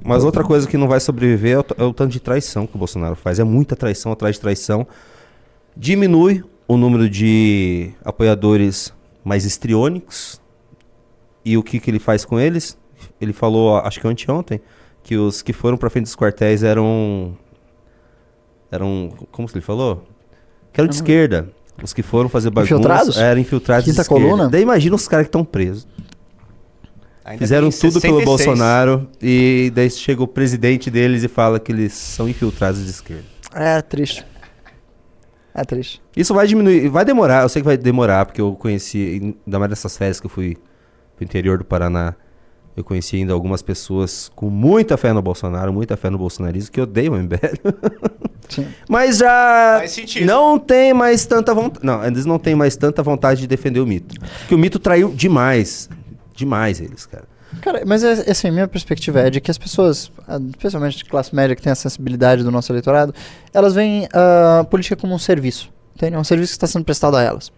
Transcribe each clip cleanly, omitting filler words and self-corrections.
Mas outra coisa que não vai sobreviver é o tanto de traição que o Bolsonaro faz. É muita traição atrás de traição. Diminui o número de apoiadores mais histriônicos. E o que ele faz com eles? Ele falou, acho que anteontem, que os que foram pra frente dos quartéis eram... Como ele falou? Que eram de esquerda. Os que foram fazer bagunça... Infiltrados? Eram infiltrados de Quinta esquerda. coluna? Daí imagina os caras que estão presos. Ainda Fizeram tem tudo 66. pelo Bolsonaro e daí chega o presidente deles e fala que eles são infiltrados de esquerda. É triste. É triste. Isso vai diminuir, vai demorar, eu sei que vai demorar, porque eu conheci, ainda mais nessas férias que eu fui pro interior do Paraná, eu conheci ainda algumas pessoas com muita fé no Bolsonaro, muita fé no bolsonarismo, que odeiam o MBL. Sim. Mas já Faz sentido. não tem mais tanta vontade, não, eles não têm mais tanta vontade de defender o mito. Porque o mito traiu demais eles, cara. Cara, mas assim, minha perspectiva é de que as pessoas, especialmente de classe média que tem a sensibilidade do nosso eleitorado, elas veem a política como um serviço. Entende? É um serviço que está sendo prestado a elas.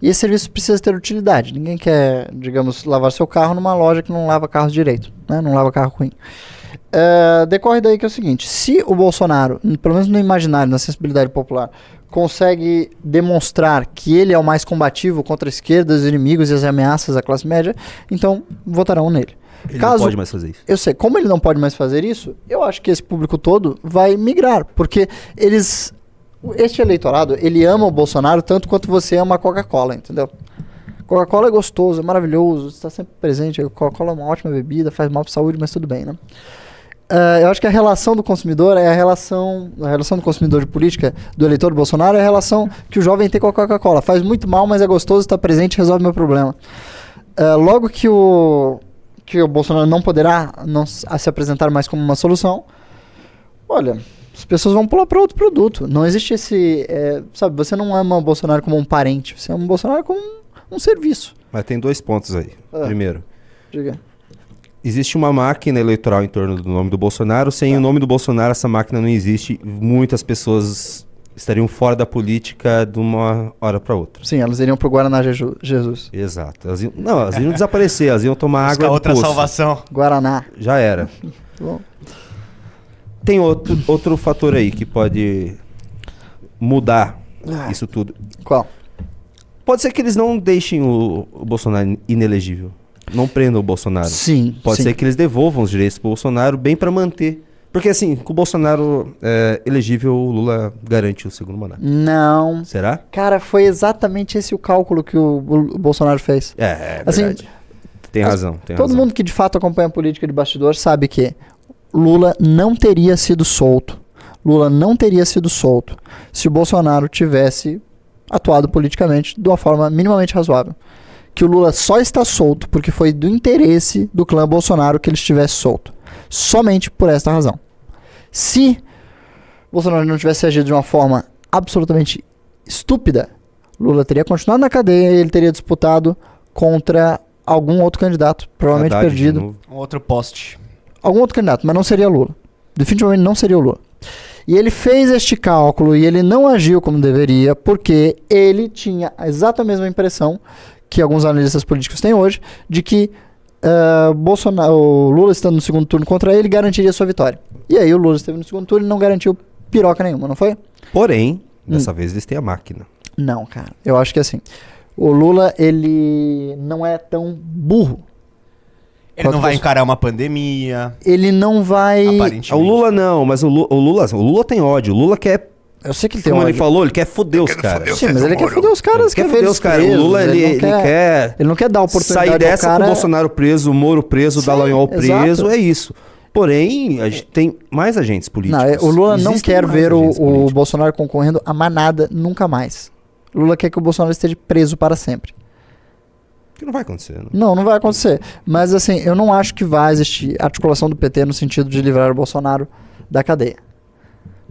E esse serviço precisa ter utilidade. Ninguém quer, digamos, lavar seu carro numa loja que não lava carros direito, né? Não lava carro ruim. Decorre daí que é o seguinte, se o Bolsonaro, pelo menos no imaginário, na sensibilidade popular, consegue demonstrar que ele é o mais combativo contra a esquerda, os inimigos e as ameaças à classe média, então votarão nele. Ele não pode mais fazer isso. Eu sei, como ele não pode mais fazer isso, eu acho que esse público todo vai migrar, porque este eleitorado, ele ama o Bolsonaro tanto quanto você ama a Coca-Cola, entendeu? Coca-Cola é gostoso, é maravilhoso, está sempre presente, a Coca-Cola é uma ótima bebida, faz mal para a saúde, mas tudo bem, né? Eu acho que a relação do consumidor é a relação do consumidor de política, do eleitor do Bolsonaro, é a relação que o jovem tem com a Coca-Cola. Faz muito mal, mas é gostoso, está presente, resolve meu problema. Logo que o Bolsonaro não poderá se apresentar mais como uma solução, olha, as pessoas vão pular para outro produto. Não existe esse... sabe, você não ama o Bolsonaro como um parente, você ama o Bolsonaro como um serviço. Mas tem 2 pontos aí. Primeiro, Diga. existe uma máquina eleitoral em torno do nome do Bolsonaro. Sem o nome do Bolsonaro, essa máquina não existe. Muitas pessoas estariam fora da política de uma hora para outra. Sim, elas iriam pro Guaraná Jesus. Exato. Elas iam desaparecer, elas iam tomar água do outra poço. salvação. Guaraná. Já era. Bom. Tem outro fator aí que pode mudar isso tudo. Qual? Pode ser que eles não deixem o Bolsonaro inelegível. Não prendam o Bolsonaro. Sim. Pode ser que eles devolvam os direitos pro Bolsonaro bem para manter. Porque assim, com o Bolsonaro elegível, o Lula garante o segundo mandato. Não. Será? Cara, foi exatamente esse o cálculo que o Bolsonaro fez. É Assim, verdade. Tem razão. Todo mundo que de fato acompanha a política de bastidor sabe que Lula não teria sido solto. Lula não teria sido solto se o Bolsonaro tivesse atuado politicamente de uma forma minimamente razoável. Que o Lula só está solto porque foi do interesse do clã Bolsonaro que ele estivesse solto. Somente por esta razão. Se Bolsonaro não tivesse agido de uma forma absolutamente estúpida, Lula teria continuado na cadeia e ele teria disputado contra algum outro candidato, provavelmente Haddad perdido. Um outro poste. Algum outro candidato, mas não seria Lula. Definitivamente não seria o Lula. E ele fez este cálculo e ele não agiu como deveria porque ele tinha a exata mesma impressão que alguns analistas políticos têm hoje, de que o Lula estando no segundo turno contra ele garantiria sua vitória. E aí o Lula esteve no segundo turno e não garantiu piroca nenhuma, não foi? Porém, dessa vez eles têm a máquina. Não, cara. Eu acho que assim, o Lula, ele não é tão burro. Ele não vai encarar uma pandemia. Ele não vai... Aparentemente. O Lula não, mas o Lula tem ódio. O Lula quer... Eu sei que ele tem Como ele ódio. falou, ele quer foder os caras. Sim, mas ele quer foder os caras. Quer foder os caras. O Lula, ele quer... Ele não quer dar oportunidade sair dessa ao cara... com o Bolsonaro preso, o Moro preso, o Dallagnol preso, exato. é isso. Porém, a gente tem mais agentes políticos. Não, o Lula não Existem quer mais ver agentes o políticos. Bolsonaro concorrendo a manada nunca mais. O Lula quer que o Bolsonaro esteja preso para sempre. Que não vai acontecer, né? Não vai acontecer. Mas assim, eu não acho que vai existir articulação do PT no sentido de livrar o Bolsonaro da cadeia.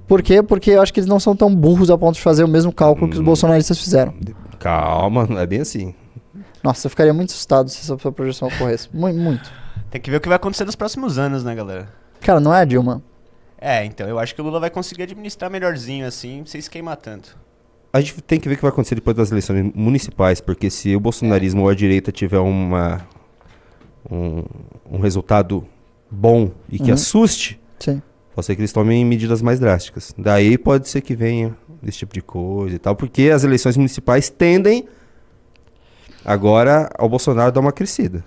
Por quê? Porque eu acho que eles não são tão burros a ponto de fazer o mesmo cálculo que os bolsonaristas fizeram. Calma, não é bem assim. Nossa, eu ficaria muito assustado se essa projeção ocorresse. Muito. Tem que ver o que vai acontecer nos próximos anos, né, galera? Cara, não é a Dilma. Então, eu acho que o Lula vai conseguir administrar melhorzinho, assim, sem se queimar tanto. A gente tem que ver o que vai acontecer depois das eleições municipais, porque se o bolsonarismo ou a direita tiver um resultado bom e que assuste, Sim. pode ser que eles tomem medidas mais drásticas. Daí pode ser que venha esse tipo de coisa e tal, porque as eleições municipais tendem agora ao Bolsonaro dar uma crescida.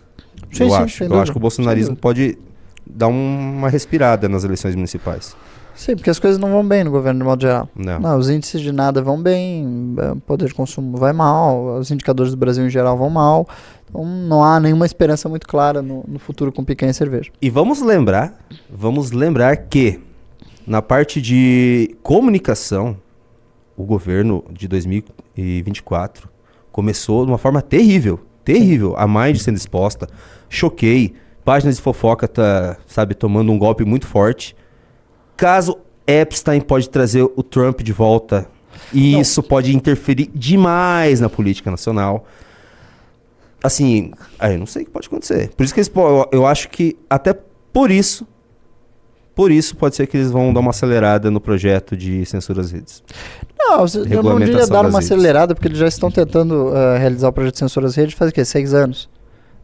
Sim, eu sim, acho. sem Eu dúvida. acho que o bolsonarismo pode dar uma respirada nas eleições municipais. Sim, porque as coisas não vão bem no governo de modo geral. Não. Os índices de nada vão bem, o poder de consumo vai mal, os indicadores do Brasil em geral vão mal. Então não há nenhuma esperança muito clara no futuro com picanha e cerveja. E vamos lembrar que na parte de comunicação, o governo de 2024 começou de uma forma terrível. Terrível. A Mind sendo exposta. Choquei. Páginas de fofoca tomando um golpe muito forte. Caso Epstein pode trazer o Trump de volta. E isso pode interferir demais na política nacional. Assim, aí eu não sei o que pode acontecer. Por isso que eu acho que até por isso pode ser que eles vão dar uma acelerada no projeto de censura às redes. Não, eu não diria dar uma acelerada, porque eles já estão tentando realizar o projeto de censura às redes faz o quê? 6 anos.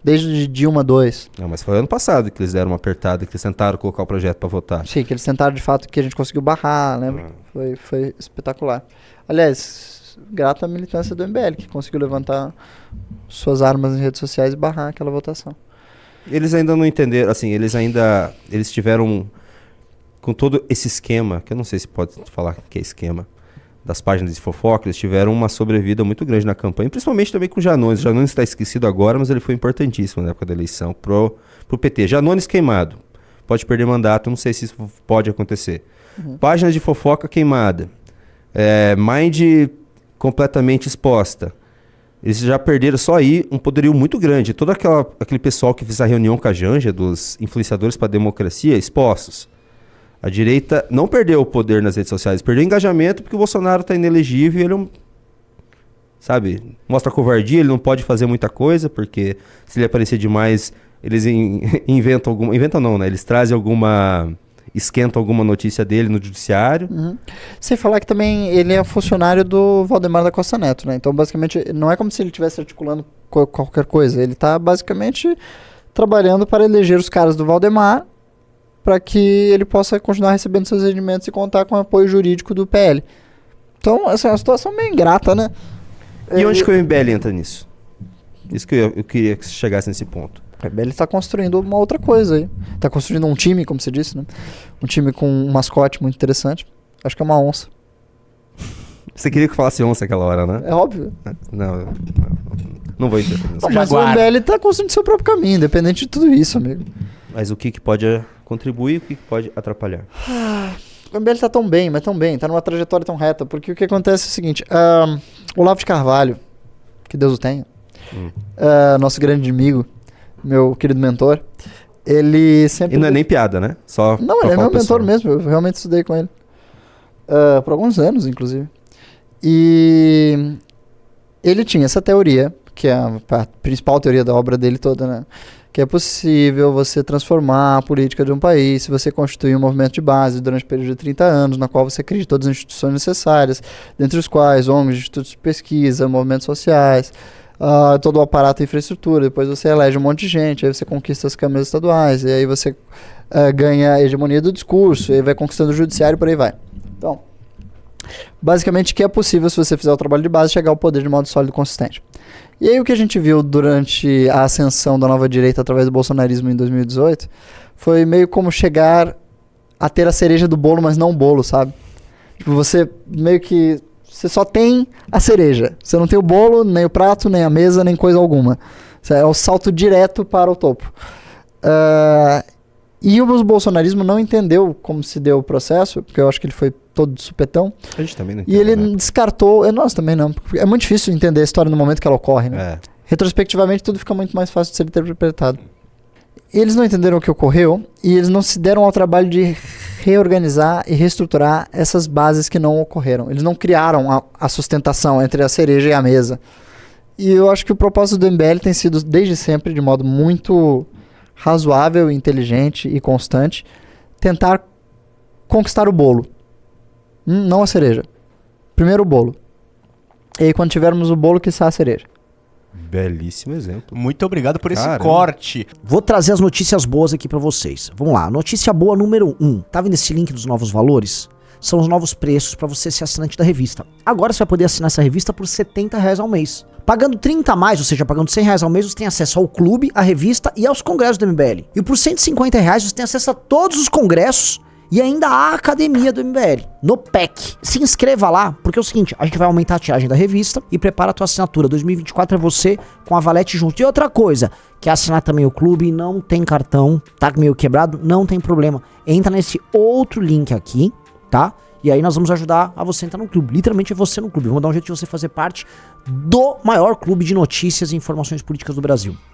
Desde Dilma 2. Não, mas foi ano passado que eles deram uma apertada, que eles tentaram colocar o projeto para votar. Sim, que eles tentaram de fato, que a gente conseguiu barrar, lembra? Foi espetacular. Aliás, grato à militância do MBL, que conseguiu levantar suas armas nas redes sociais e barrar aquela votação. Eles ainda não entenderam, assim, eles tiveram, com todo esse esquema, que eu não sei se pode falar que é esquema, das páginas de fofoca, eles tiveram uma sobrevida muito grande na campanha, principalmente também com o Janones. O Janones está esquecido agora, mas ele foi importantíssimo na época da eleição pro PT. Janones queimado. Pode perder mandato, não sei se isso pode acontecer. Páginas de fofoca queimada. Mind completamente exposta. Eles já perderam só aí um poderio muito grande. Todo aquele pessoal que fez a reunião com a Janja, dos influenciadores para a democracia, expostos. A direita não perdeu o poder nas redes sociais, perdeu engajamento porque o Bolsonaro está inelegível e ele mostra covardia, ele não pode fazer muita coisa, porque se ele aparecer demais, eles inventam alguma... Inventam não, né? Eles trazem esquentam alguma notícia dele no judiciário. Sem falar que também ele é funcionário do Valdemar da Costa Neto, né? Então, basicamente, não é como se ele estivesse articulando qualquer coisa. Ele está, basicamente, trabalhando para eleger os caras do Valdemar para que ele possa continuar recebendo seus rendimentos e contar com o apoio jurídico do PL. Então, essa é uma situação meio ingrata, né? E onde que o MBL entra nisso? Isso que eu queria que você chegasse nesse ponto. O MBL está construindo uma outra coisa aí. Está construindo um time, como você disse, né? Um time com um mascote muito interessante. Acho que é uma onça. Você queria que eu falasse onça aquela hora, né? É óbvio. Não vou interferir nisso. Mas o MBL está construindo seu próprio caminho, independente de tudo isso, amigo. Mas o que pode contribuir e o que pode atrapalhar? O MBL tá tão bem, tá numa trajetória tão reta, porque o que acontece é o seguinte, Olavo de Carvalho, que Deus o tenha, nosso grande amigo, meu querido mentor, ele sempre... E não é nem piada, né? Não, ele é meu mentor mesmo, eu realmente estudei com ele, por alguns anos, inclusive. E ele tinha essa teoria, que é a principal teoria da obra dele toda, né? Que é possível você transformar a política de um país se você constituir um movimento de base durante um período de 30 anos, na qual você cria todas as instituições necessárias, dentre os quais ONGs, institutos de pesquisa, movimentos sociais, todo o aparato de infraestrutura. Depois você elege um monte de gente, aí você conquista as câmaras estaduais, e aí você ganha a hegemonia do discurso, e aí vai conquistando o judiciário e por aí vai. Então, basicamente que é possível, se você fizer o trabalho de base, chegar ao poder de modo sólido e consistente. E aí o que a gente viu durante a ascensão da nova direita através do bolsonarismo em 2018 foi meio como chegar a ter a cereja do bolo, mas não o bolo, sabe? Tipo, você meio que... Você só tem a cereja. Você não tem o bolo, nem o prato, nem a mesa, nem coisa alguma. É o salto direto para o topo. E o bolsonarismo não entendeu como se deu o processo, porque eu acho que ele foi todo de supetão. A gente também não entende. E ele descartou... Nós também não. Porque é muito difícil entender a história no momento que ela ocorre, né? Retrospectivamente, tudo fica muito mais fácil de ser interpretado. E eles não entenderam o que ocorreu e eles não se deram ao trabalho de reorganizar e reestruturar essas bases que não ocorreram. Eles não criaram a sustentação entre a cereja e a mesa. E eu acho que o propósito do MBL tem sido, desde sempre, de modo muito razoável, inteligente e constante, tentar conquistar o bolo. Não a cereja. Primeiro o bolo. E aí, quando tivermos o bolo, quiçá a cereja. Belíssimo exemplo. Muito obrigado por esse Caramba. corte. Vou trazer as notícias boas aqui pra vocês. Vamos lá, notícia boa número 1. Tá vendo esse link dos novos valores? São os novos preços pra você ser assinante da revista. Agora você vai poder assinar essa revista por R$70 ao mês. Pagando 30 a mais, ou seja, pagando R$100 ao mês, você tem acesso ao clube, à revista e aos congressos do MBL. E por R$150 você tem acesso a todos os congressos e ainda a academia do MBL, no PEC. Se inscreva lá, porque é o seguinte, a gente vai aumentar a tiragem da revista e prepara a tua assinatura. 2024 é você com a Valete junto. E outra coisa, quer assinar também o clube, não tem cartão, tá meio quebrado, não tem problema. Entra nesse outro link aqui, tá? E aí nós vamos ajudar a você entrar no clube. Literalmente é você no clube. Vamos dar um jeito de você fazer parte do maior clube de notícias e informações políticas do Brasil.